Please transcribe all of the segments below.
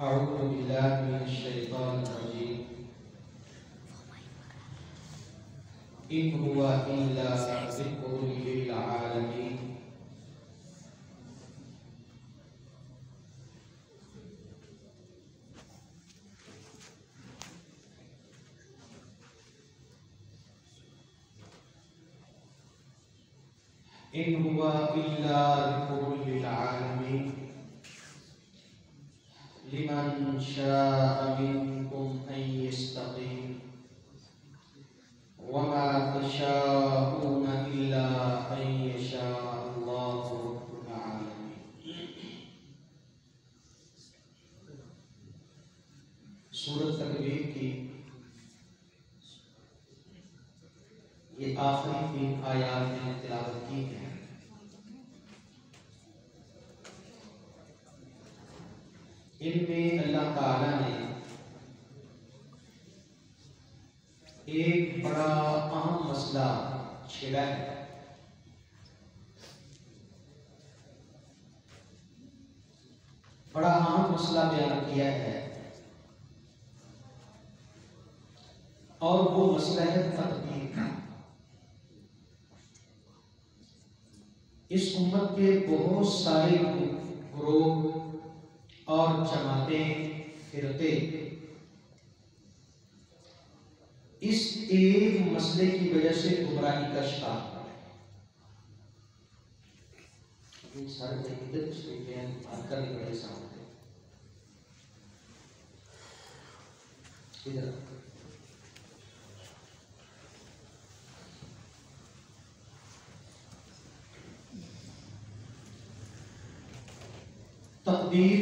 अऊज़ु बिल्लाहि मिनश शैतानिर रजीम। इन हुवा इल्ला ज़िक्रुल लिल आलमीन। इन हुवा इल्ला ज़िक्रुल लिल आलमीन लिमन शाअ मिनकुम अन यस्तक़ीम वमा तशाऊन इल्ला अन यशा अल्लाहु रब्बुल आलमीन। सूरत तकवीर की ये आखिरी 3 आयात मैंने तिलावत की है। इनमें अल्लाह ताला ने एक बड़ा अहम मसला छेड़ा है। बड़ा अहम मसला बयान किया है और वो मसला है तकदीर का। इस उम्मत के बहुत सारे ग्रोह और जमातें फिरके इस एक मसले की वजह से गुमराही का शिकार हो रहे हैं। सारे बात करने बड़े सामने इधर तकदीर,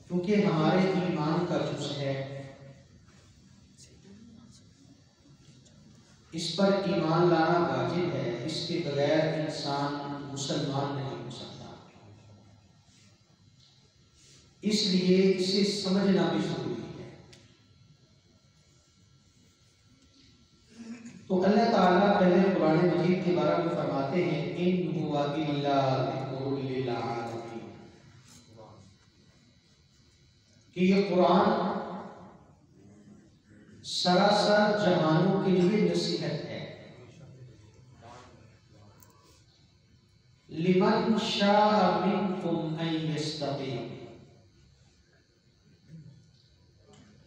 क्योंकि हमारे ईमान का जुज़ है, इस पर ईमान लाना वाजिब है। इसके बगैर इंसान मुसलमान नहीं हो सकता। इसलिए इसे समझना भी जरूरी है। तो अल्लाह ताला पहले कुरान मजीद के बारे में फरमाते हैं, इन हुवा इल्ला ज़िक्रुल लिल आलमीन, कि ये कुरान सरासर जहानों के लिए नसीहत है। लिमन शाअ मिनकुम अन यस्तक़ीम,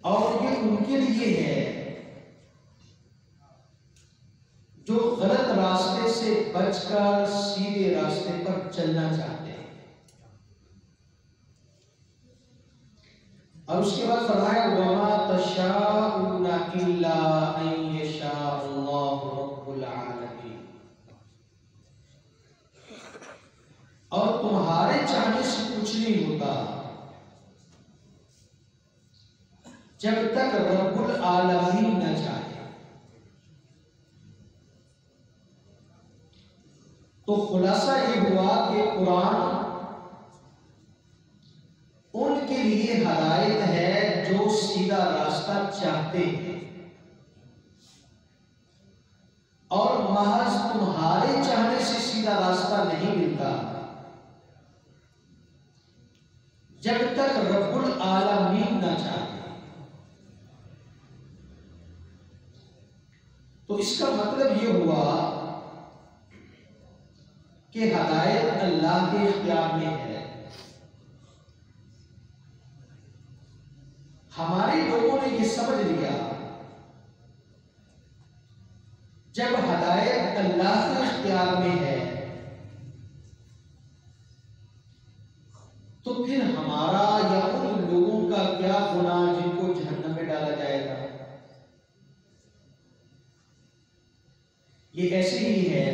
और ये उनके लिए है जो गलत रास्ते से बचकर सीधे रास्ते पर चलना चाहते हैं। और उसके बाद फरमाया वमा तशाऊन इल्ला अन यशा अल्लाहु रब्बुल आलमीन, और तुम्हारे चाहने से कुछ नहीं होता जब तक रब्बुल आलमीन न चाहे। तो खुलासा ये हुआ कि कुरान उनके लिए हदायत है जो सीधा रास्ता चाहते हैं, और महज तुम्हारे चाहने से सीधा रास्ता नहीं मिलता जब तक रब्बुल आलमीन न चाहे। तो इसका मतलब ये हुआ कि हदायत अल्लाह के इख्तियार में है। हमारे लोगों ने ये समझ लिया जब हदायत अल्लाह के इख्तियार में है तो फिर हमारा या उन लोगों का क्या गुनाह जिनको जहन्नम में डाला जाएगा। ये ऐसे ही है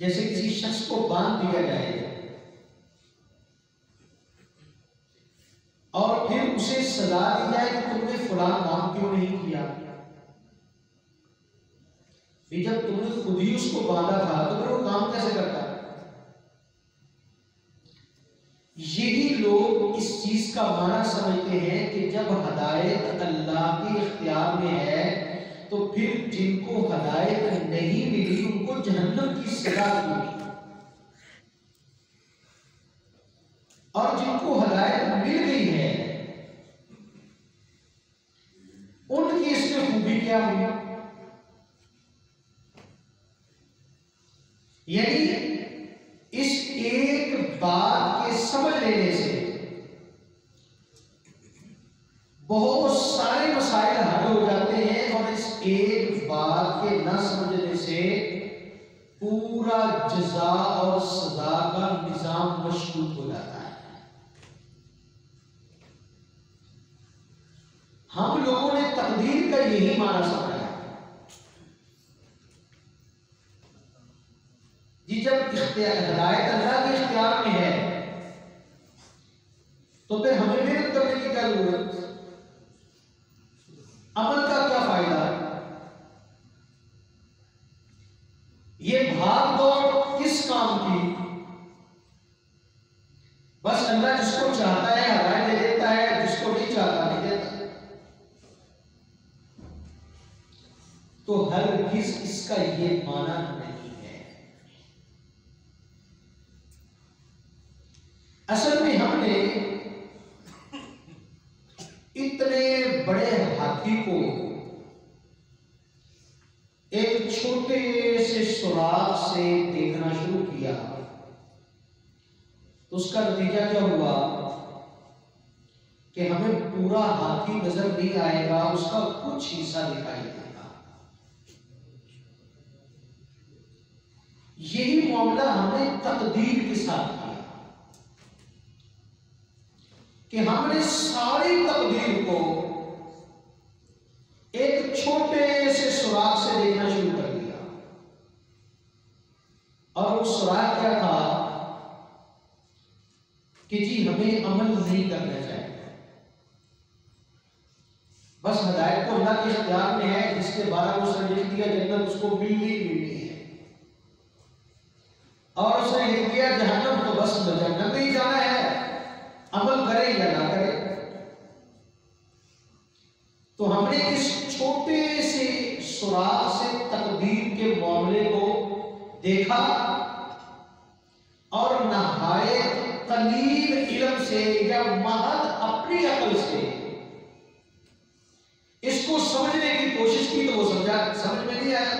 जैसे किसी शख्स को बांध दिया जाए और फिर उसे सजा दी जाए कि तुमने फलां काम क्यों नहीं किया। जब तुमने खुद ही उसको बांधा था तो फिर वो काम कैसे करता। यही लोग इस चीज का माना समझते हैं कि जब हदायत अल्लाह के इख्तियार में है तो फिर जिनको हदायत नहीं मिली उनको जहन्नम की सजा मिली। और जिनको हिदायत मिल गई है उनकी इसमें खूबी क्या हुई? यानी इस एक बात के समझ लेने से बहुत सारे मसाइल हल हो जाते हैं, और इस एक बात के न समझने से पूरा जज़ा और सजा का निजाम मशकूक हो जाता है। हम लोगों ने तकदीर का यही माना समझा है जी, जब हिदायत अल्लाह के इख्तियार में है तो फिर हमें मेहनत करने की क्या जरूरत, अमल का क्या फायदा? ये भाग दौड़ किस काम की? बस अल्लाह जिसको चाहता है हिदायत दे देता है, जिसको नहीं चाहता नहीं देता। तो हरगिज़ इसका ये माना नहीं है। असल में हमने इतने बड़े हाथी को एक छोटे से सुराग से देखना शुरू किया तो उसका नतीजा क्या हुआ कि हमें पूरा हाथी नजर नहीं आएगा, उसका कुछ हिस्सा दिखाई देगा। यही मामला हमने तकदीर के साथ किया कि हमने सारी तकदीर को एक छोटे से सुराग से देखना शुरू कर दिया, और वो सुराग क्या था कि जी हमें अमल नहीं करना चाहिए, बस हिदायत को अल्लाह के इख्तियार में है, जिसके बारे में उसने लिख दिया जन्नत उसको मिलनी है, और उसने लिख दिया जहन्नम तो बस जहन्नम में ही जाना है, अमल करे या ना करे। तो हमने इस छोटे से सुराग से तकदीर के मामले को देखा और नहायत कलील इल्म से या महज अपनी अकल से इसको समझने की कोशिश की तो वो समझ में नहीं आया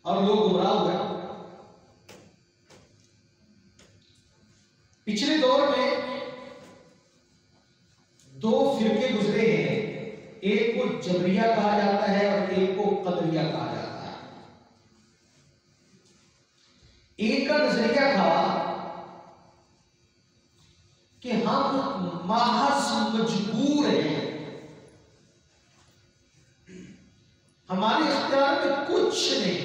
और लोग गुमराह हो गए। पिछले दौर में दो फिरके गुजरे हैं, एक को जबरिया कहा जाता है और एक को कदरिया कहा जाता है। एक का नजरिया था कि हम महज मजबूर हैं, हमारे इख्तियार में कुछ नहीं,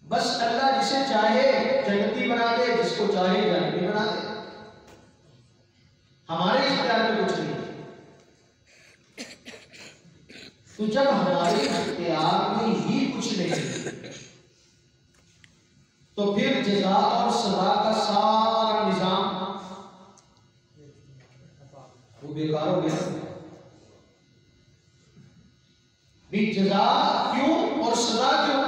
बस अल्लाह जिसे चाहे जन्नती बना दे, जिसको चाहे जहन्नमी बना दे, हमारे इख्तियार में कुछ नहीं। तो जब हमारे इख्तियार में ही कुछ नहीं तो फिर जज़ा और सजा का सारा निजाम वो बेकार हो गया। भी जज़ा क्यों और सजा क्यों?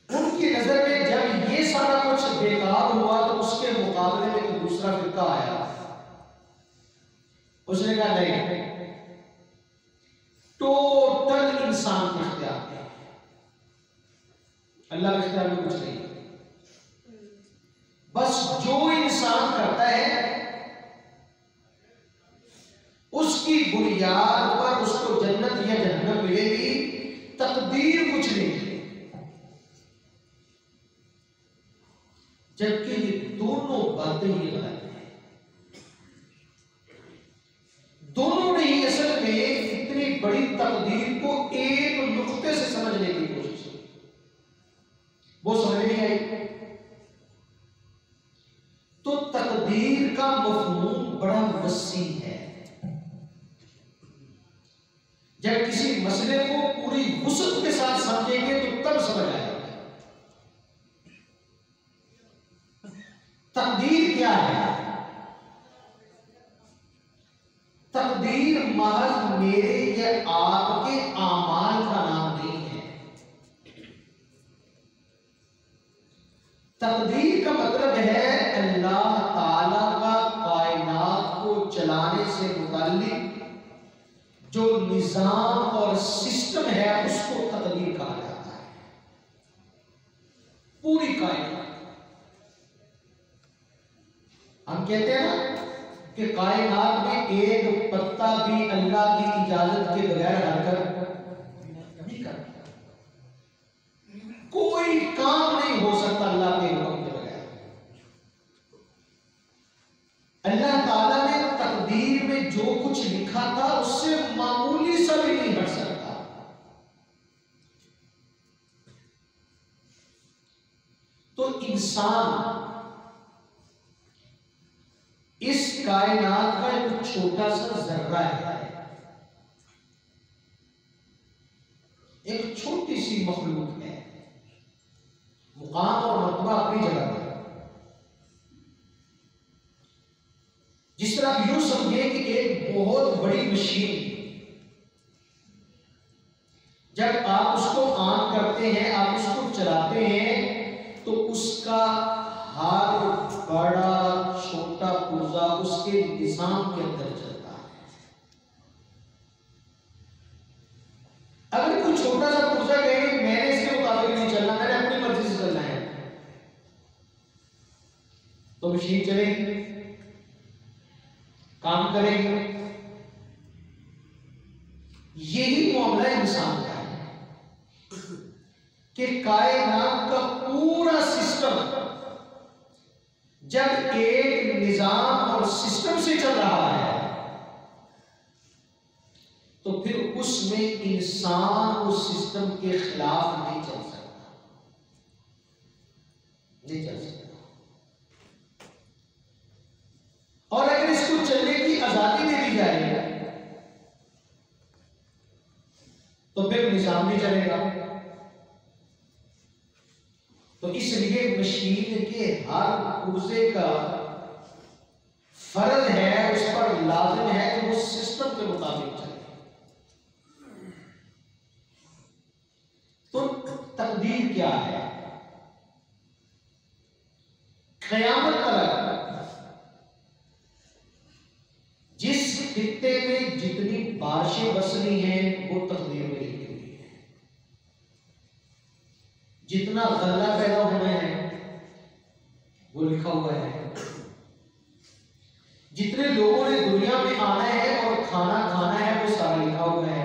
उनकी नजर में जब ये सारा कुछ बेकार हुआ तो उसके मुकाबले में एक दूसरा फिरका आया, उसने कहा नहीं, टोटल इंसान के इख्तियार में, अल्लाह के इख्तियार में कुछ नहीं, बस जो इंसान करता है उसकी बुनियाद पर उसको जन्नत या जहन्नम मिलेगी, तकदीर कुछ नहीं है। जबकि ये दोनों बातें ही गलत हैं। दोनों ने ही असल में इतनी बड़ी तकदीर को एक नुक्ते से समझने की कोशिश की, वो समझ नहीं आई। तो तकदीर का मफहूम बड़ा वसी है। जब किसी मसले को पूरी वुसअत के साथ समझेंगे तो तब समझ आएगा तकदीर क्या है। तकदीर महज मेरे या आपके आमाल का नाम नहीं है। तकदीर का मतलब है अल्लाह ताला का कायनात को चलाने से मुताल्लिक जो निजाम और सिस्टम है उसको तकदीर कहा जाता है। पूरी कायनात, हम कहते हैं ना कि कायनात में एक पत्ता भी अल्लाह की इजाजत के बगैर हरकत नहीं करता। कोई काम नहीं हो सकता अल्लाह के हुक्म के बगैर। अल्लाह ताला ने तकदीर में जो कुछ लिखा था उससे मामूली सा भी नहीं हट सकता। तो इंसान इस कायनात का एक छोटा सा जर्रा है, एक छोटी सी मखलूक है, मुकाम और मर्तबा अपनी जगह पर। जिस तरह यूं समझे कि एक बहुत बड़ी मशीन, जब आप उसको ऑन करते हैं, आप उसको चलाते हैं, तो उसका हर बड़ा छोटा पुर्जा उसके निजाम के अंदर चलता है। अगर कोई छोटा सा पुर्जा कहे मैंने इसके मुताबिक नहीं चलना, मैंने अपनी मर्जी से चलना है, तो मशीन चलेगी, काम करेगी। यही मामला इंसान का है कि कायनात का पूरा सिस्टम जब एक निजाम और सिस्टम से चल रहा है, तो फिर उसमें इंसान उस सिस्टम के खिलाफ नहीं चल सकता, नहीं चल सकता। और अगर इसको चलने की आजादी दे दी जाए तो फिर निजाम नहीं चलेगा। तो इसलिए मशीन के हर पुर्जे का फर्ज है, उस पर लाजिम है कि वो सिस्टम के मुताबिक चले। तो तकदीर क्या है? क़यामत तक जिस खित्ते में जितनी बारिशें बसनी हैं वो तकदीर में लिखी हुई है। जितना गल्ला पैदा होना है वो लिखा हुआ है। जितने लोगों ने दुनिया में आना है और खाना खाना है वो सारा लिखा हुआ है।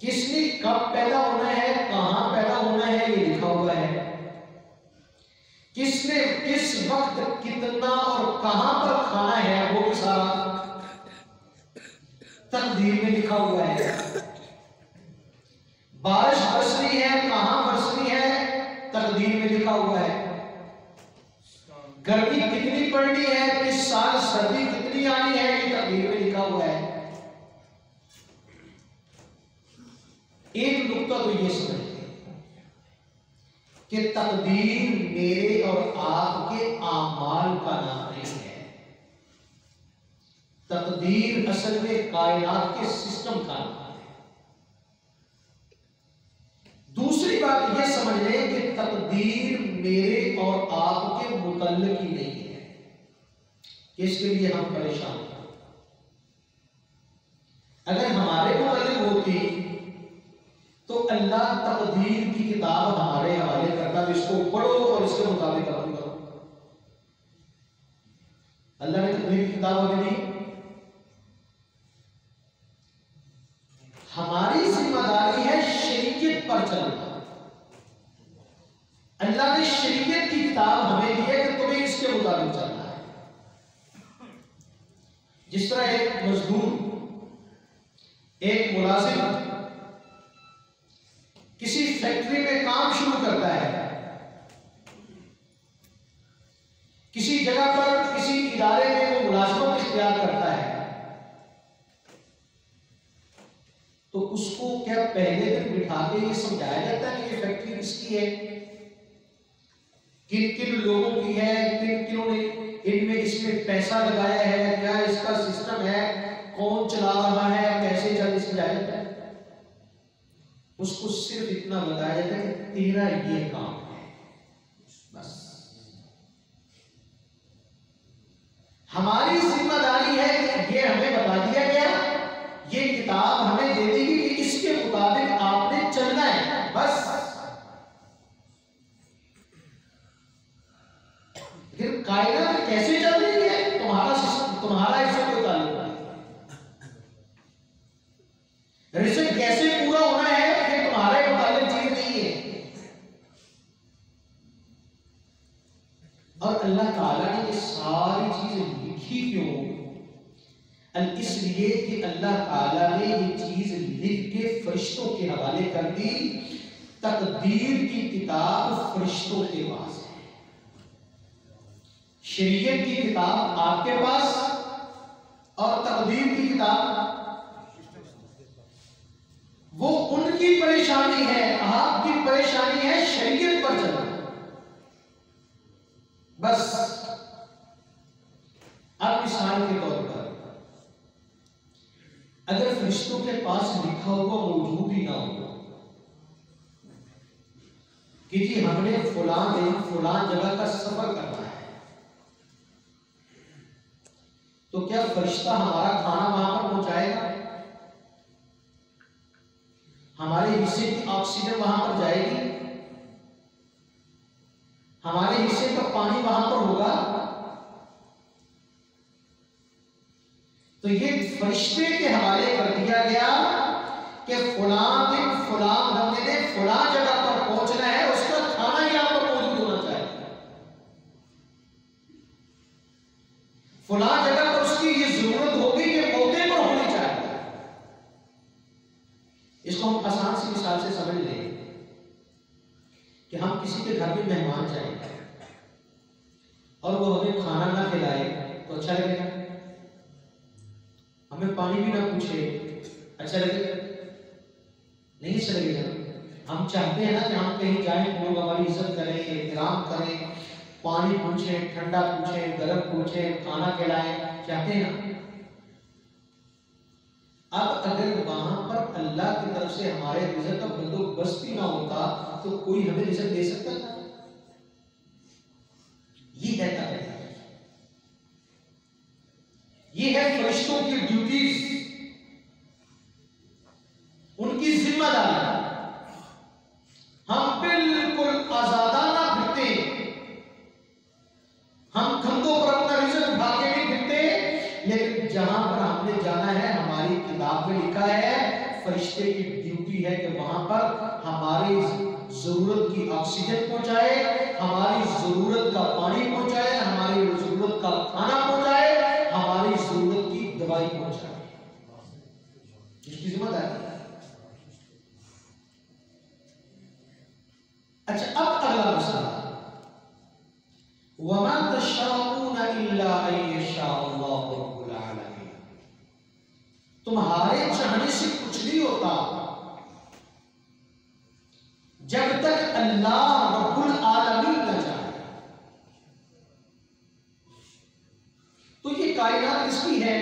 किसने कब पैदा होना है, कहां पैदा होना है, ये लिखा हुआ है। किसने किस वक्त कितना और कहां पर खाना है वो भी सारा तकदीर में लिखा हुआ है। बारिश बरसनी है, कहां बरसनी है, तकदीर में लिखा हुआ है। गर्मी कितनी पड़नी है, किस साल सर्दी कितनी आनी है, ये तकदीर में लिखा हुआ है। एक नुक्ता तो ये समझ कि तकदीर मेरे और आपके आमाल का नाम नहीं है। तकदीर असल में कायनात के सिस्टम का नाम है। दूसरी बात यह समझ लें कि तकदीर मेरे और आपके मुतल्लिक ही नहीं है, इसके लिए हम परेशान हैं। अगर हमारे मुतल्लिक होती तो अल्लाह तकदीर की किताब हमारे हवाले करता, इसको पढ़ो और इसके मुताबिक अमल करो। अल्लाह ने तकदीर की किताब हमें दी, हमारी जिम्मेदारी है शरीयत पर चलना। अल्लाह ने शरीयत की किताब हमें दी है कि तुम्हें इसके मुताबिक चलना है। जिस तरह एक मजदूर, एक मुलाजिम किसी फैक्ट्री में काम शुरू करता है, किसी जगह पर किसी इदारे में वो मुलाजमत इख्तियार करता है, तो उसको क्या पहले दिन बिठा के ये समझाया जाता है कि ये फैक्ट्री किसकी है, किन किन लोगों की है, किन किनों ने इनमें इसमें पैसा लगाया है, क्या इसका सिस्टम है, कौन चला रहा है, कैसे चल समझाया जाता है? उसको सिर्फ इतना बताया जाता है कि तेरा ये काम है, हमारी जिम्मेदारी है कि ये हमें बता दिया गया, ये किताब हमें दे दी कि इसके मुताबिक आपने चलना है, बस। फिर कायनात कैसे चल रही है तुम्हारा इससे कोई ताल्लुक नहीं। रिजल्ट कैसे पूरा होना है ये तुम्हारे मुताबिक चीज नहीं है। और अल्लाह ताला ने ये सारी चीजें लिखी क्यों? इसलिए कि अल्लाह ताला ने ये चीज लिख के फरिश्तों के हवाले कर दी। तकदीर की किताब फरिश्तों के पास है, शरीयत की किताब आपके पास, और तकदीर की किताब वो उनकी परेशानी है, आपकी परेशानी है शरीयत पर चलना, बस। अब मिसाल के तौर पर अगर फरिश्तों के पास लिखा हुआ मौजूद ही ना हो कि जी हमने फलां दिन फलां जगह का सफर करना है, तो क्या फरिश्ता हमारा खाना वहां पर पहुंचाएगा? हमारे हिस्से की ऑक्सीजन वहां पर जाएगी? हमारे हिस्से का पानी वहां पर होगा? तो ये फरिश्ते के हवाले कर दिया गया कि फलां दिन फलां बंदे ने फलां जगह पर पहुंचना है, उसका खाना यहां पर मौजूद होना चाहिए। फलां जगह पर उसकी ये जरूरत होगी कि मौके पर होनी चाहिए। इसको हम आसान सी मिसाल से समझ लें कि हम किसी के घर में मेहमान जाएंगे और वो हमें खाना ना खिलाए तो अच्छा लगेगा? हमें पानी भी ना पूछे अच्छा लगेगा? नहीं अच्छा लगेगा। हम चाहते हैं ना कि हम कहीं जाएं, लोग हमारी इज्जत करें, एहतराम करें, पानी पूछे, ठंडा पूछे, गर्म पूछे, खाना खिलाएं, चाहते हैं ना। अब अगर वहां पर अल्लाह की तरफ से हमारे रिज़्क़ का बंदोबस्त ही ना होता तो कोई हमें रिज़्क़ दे सकता था? ये है तकदीर, ये है फरिश्तों की ड्यूटीज, उनकी जिम्मेदारी। हम बिल्कुल आजादाना फिरते, हम कंधों पर अपना रिज़्क़ उठा के नहीं फिरते, लेकिन जहां पर हमने जाना है हमारी किताब में लिखा है, फरिश्ते की ड्यूटी है कि वहां पर हमारी जरूरत की ऑक्सीजन पहुंचाए, हमारी जरूरत का पानी पहुंचाए, हमारी जरूरत का खाना पहुंचाए, हमारी जरूरत की दवाई पहुंचाए। इसकी जिम्मेदारी। अच्छा, अब अगला मसला, वमा तशाऊना इल्ला अयशाअल्लाहु रब्बुल आलमीन। तुम्हारे चाहने से कुछ नहीं होता जब तक अल्लाह रब्बुल आलमीन न चाहे। तो ये कायनात किसकी है?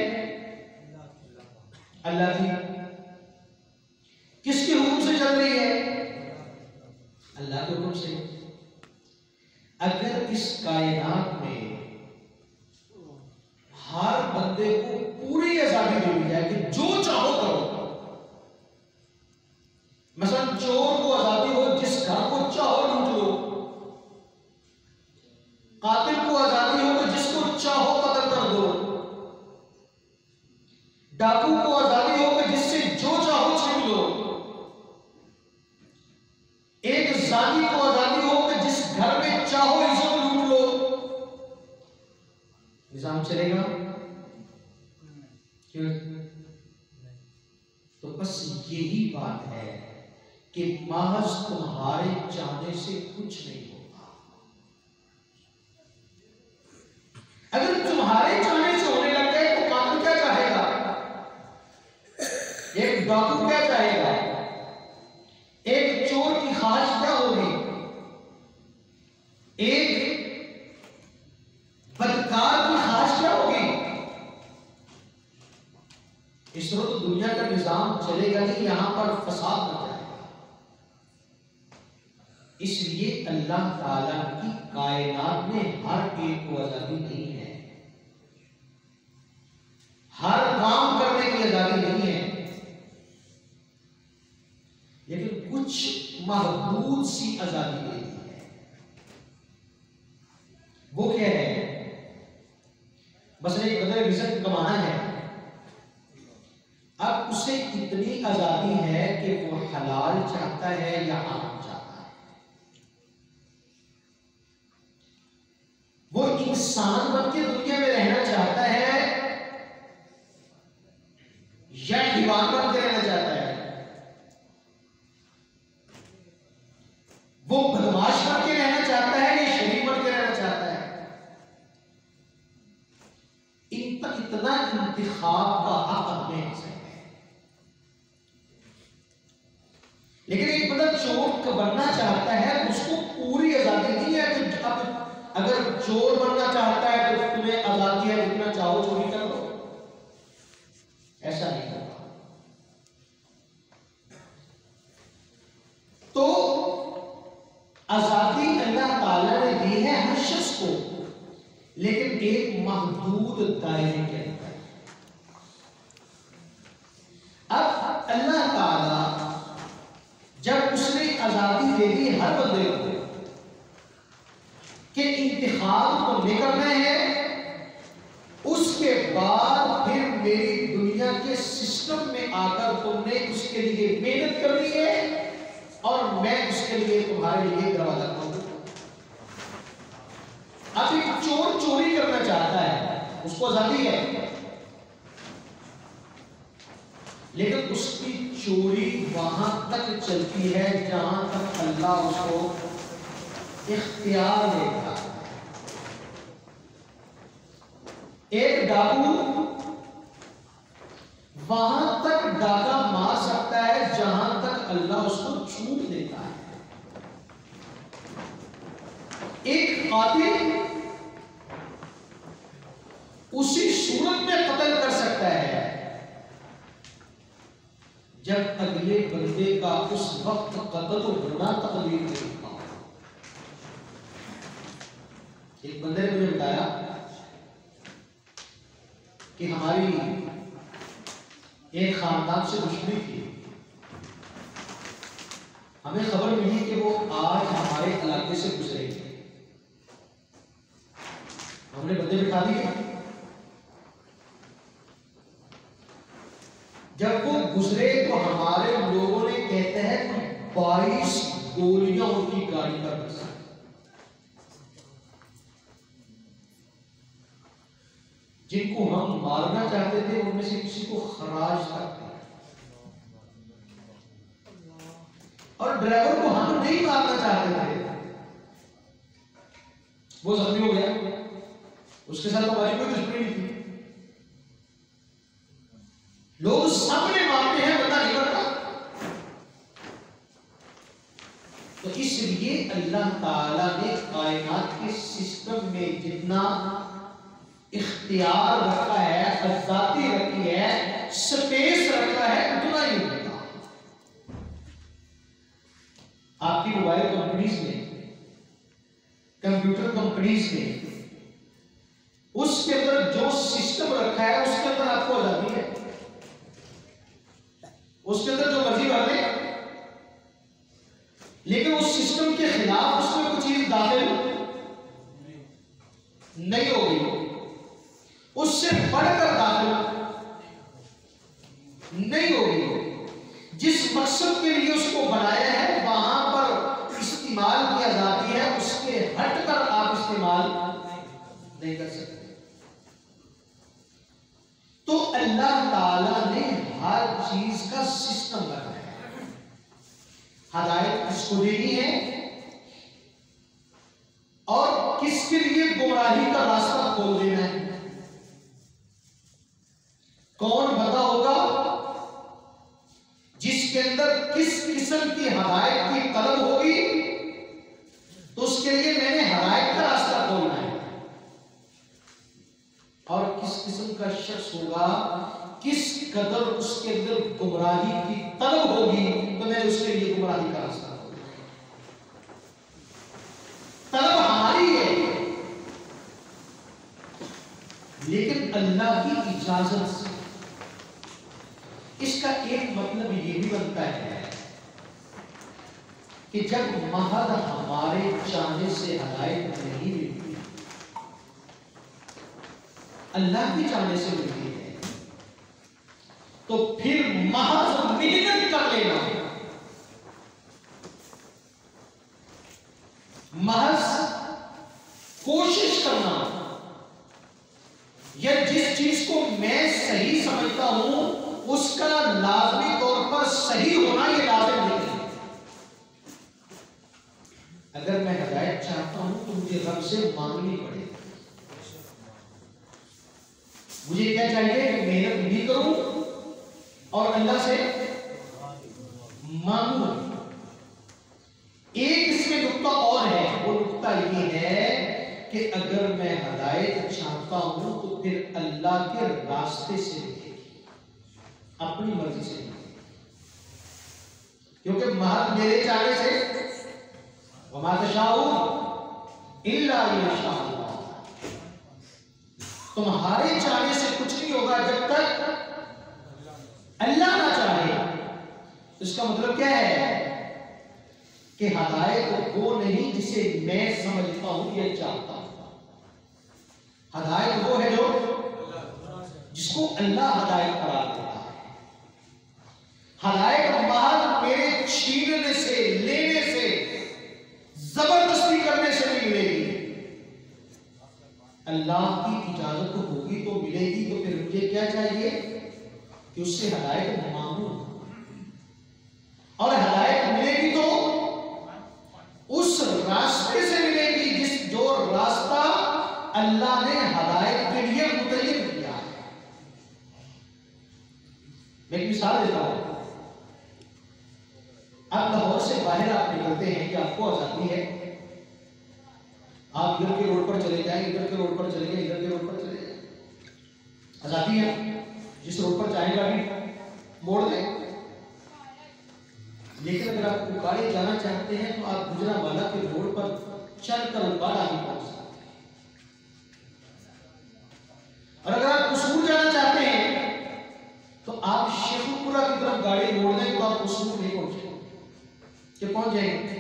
अल्लाह की। किसके हुक्म से चल रही है? अल्लाह के हुक्म से। अगर इस कायनात में हर बंदे को पूरी आजादी दे दी जाए कि जो चाहो करो, मसलन चोर को आजादी हो जिस घर को चाहो लूट लो, कातिल को आजादी हो कि जिसको चाहो कत्ल कर दो, डाकू को आजादी हो कि जिससे जो चाहो छीन लो, एक जानी को आजादी हो कि जिस घर में चाहो इज्जत लूट लो, निजाम चलेगा? क्यों? तो बस यही बात है कि महज तुम्हारे चाहने से कुछ नहीं होगा। अगर तुम्हारे चाहने से होने लग गए तो कातिल क्या चाहेगा? एक डाकू क्या चाहेगा? एक चोर की ख्वाहिश क्या होगी? एक बदकार की ख्वाहिश क्या होगी? इस तरह तो दुनिया का निजाम चलेगा नहीं, यहां पर फसाद मच जाएगा। इसलिए अल्लाह ताला की कायनात में हर एक को आजादी नहीं है। हर काम करने की आजादी नहीं है, लेकिन कुछ महदूद सी आजादी देती है। वो क्या है? बस एक बंदे रिजल्ट कमाना है, अब उसे इतनी आजादी है कि वो हलाल चाहता है या हराम चाहता है। वो इंसान बन के दुनिया में रहना चाहता है या दीवान बन के रहना चाहता है। वो बदमाश बन के रहना चाहता है या शरीफ बन के रहना चाहता है। इतना इंतखाब का हक हमें है। लेकिन एक बंदा चोर बनना चाहता है, उसको पूरी आजादी नहीं है। तो अब अगर चोर बनना चाहता है तो तुम्हें आजादी है, जितना चाहो चोरी कर लो, ऐसा नहीं होगा। तो आजादी अल्लाह ताला ने दी है हर शख्स को, लेकिन एक महदूद दायरे के अंदर। अब अल्लाह ताला जब उसने आजादी दे दी हर बंदे को कि इंतखाब तुमने करना है, उसके बाद फिर मेरी दुनिया के सिस्टम में आकर तुमने उसके लिए मेहनत करनी है और मैं उसके लिए तुम्हारे लिए दरवाजा खोलूंगा। अब एक चोर चोरी करना चाहता है, उसको आजादी है, लेकिन उसकी चोरी वहां तक चलती है जहां तक अल्लाह उसको इख्तियार देता है। एक डाकू वहां तक डाका मार सकता है जहां तक अल्लाह उसको छूट देता है। एक कातिल उसी सूरत में कत्ल कर सकता है जब अगले बंदे का उस वक्त कत्ल होना तकदीर में लिखा हो। एक बंदे ने मुझे बताया कि हमारी एक खानदान से दुश्मनी थी। हमें खबर मिली कि वो आज हमारे इलाके से गुजरेंगे। हमने बंदे बिठा दिए। जब वो गुजरे तो हमारे लोगों ने कहते हैं कि 22 गोलियां उनकी गाड़ी पर बरसा। जिनको हम मारना चाहते थे उनमें से किसी को खराज तक दिया, और ड्राइवर को हम नहीं मारना चाहते थे, वो जख्मी हो गया। उसके साथ हमारी कोई दुश्मनी नहीं थी। लोग सामने मारते हैं, पता नहीं पड़ता। तो इसलिए अल्लाह ताला ने कायनात के सिस्टम में जितना इख्तियार रखा है, आजादी रखी है, स्पेस रखा है, उतना ही होगा। आपकी मोबाइल कंपनीज में, कंप्यूटर कंपनीज में, उसके अंदर जो सिस्टम रखा है उसके अंदर आपको आजादी है। उसके अंदर जो मर्जी कर ले, लेकिन उस सिस्टम के खिलाफ उसमें कुछ चीज दाखिल नहीं हो गई, उससे बढ़कर दाखिल नहीं हो गई। जिस मकसद के लिए उसको बनाया है वहां पर इस्तेमाल की आजादी है, उसके हटकर आप इस्तेमाल नहीं कर सकते। तो अल्लाह ताला ने हर चीज का सिस्टम बनाया है। हदायत किसको देनी है और किसके लिए गुमराही का रास्ता खोल देना है, कौन बता होगा जिसके अंदर किस किस्म की हदायत की तलब होगी, तो उसके लिए मैंने हदायत का रास्ता खोलना है। और किस किस्म का शख्स होगा, किस कदर उसके अंदर गुमराही की तलब होगी, तो मैंने उसके लिए गुमराही का रास्ता खोलना है। तलब हमारी है, लेकिन अल्लाह की इजाजत से। इसका एक मतलब ये भी बनता है कि जब महज हमारे चाहने से हिदायत नहीं मिलती, अल्लाह की चाहने से मिलती है, तो फिर महज मेहनत कर लेना, महज कोशिश करना, या जिस चीज को मैं सही समझता हूं उसका लाजमी तौर पर सही होना यह लाजिम नहीं है। अगर मैं हिदायत चाहता हूं तो मुझे रब से मांगनी पड़ेगी। मुझे क्या चाहिए कि मेहनत भी करूं और अल्लाह से मांगू। एक इसमें नुक्ता और है, वो नुक्ता ये है कि अगर मैं हिदायत चाहता हूं तो फिर अल्लाह के रास्ते से मिलेगी, अपनी मर्जी से नहीं, क्योंकि महज मेरे चाहने से वमा तशाऊन इल्ला यशाअ अल्लाह, तुम्हारे चाहने से कुछ नहीं होगा जब तक अल्लाह ना चाहे। इसका मतलब क्या है कि हिदायत वो नहीं जिसे मैं समझता हूं या चाहता हूं, हिदायत वो है जो जिसको अल्लाह हिदायत करार देता है। हिदायत महज मेरे छीनने से, लेने से, जबरदस्ती करने से नहीं मिलेगी। अल्लाह की इजाजत होगी तो मिलेगी। तो फिर मुझे क्या चाहिए कि उससे हिदायत मांगू, और हिदायत मिलेगी तो उस रास्ते से मिलेगी जिस जो रास्ता अल्लाह ने हिदायत के लिए मुतय्यन किया है। मैं एक मिसाल देता हूं। आप लाहौर से बाहर आप निकलते हैं कि आपको आजादी है, आप इधर के रोड पर चले जाएं, इधर के रोड पर चले जाएं, इधर के रोड पर चले जाएं, आजादी है, जिस रोड पर चाहें गाड़ी मोड़ दें। लेकिन अगर आप उकाड़े जाना चाहते हैं तो आप गुजरावाला के रोड पर चलकर उकाड़ा भी पहुंच सकते हैं, और अगर आप कसूर जाना चाहते हैं तो आप शेखुपुरा की तरफ गाड़ी मोड़ दें तो आप कसूर नहीं पहुंचे, कि पहुंच जाएंगे।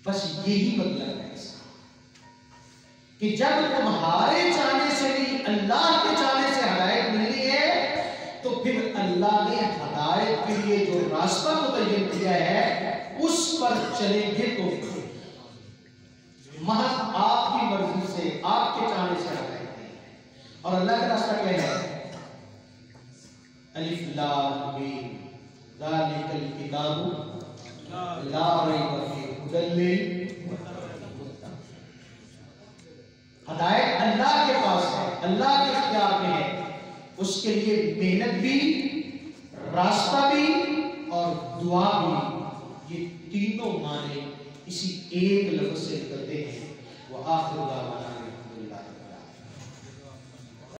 बस यही मतलब है कि जब तुम्हारे चाहने से नहीं अल्लाह के चाहने से हिदायत मिलनी है तो फिर अल्लाह ने हिदायत के लिए जो रास्ता मुतय्यन किया है उस पर चलेंगे तो महज आपकी मर्जी से, आपके चाहने से हिदायत नहीं है। और अल्लाह का रास्ता क्या है? अलिफ लाम मीम ज़ालिकल किताबु ला रैब फीहि हुदल लिलमुत्तक़ीन। हिदायत अल्लाह के पास है, अल्लाह के इख्तियार में है। उसके लिए मेहनत भी, रास्ता भी और दुआ भी, ये तीनों माने इसी एक लफ्ज से निकलते हैं। वह आखिर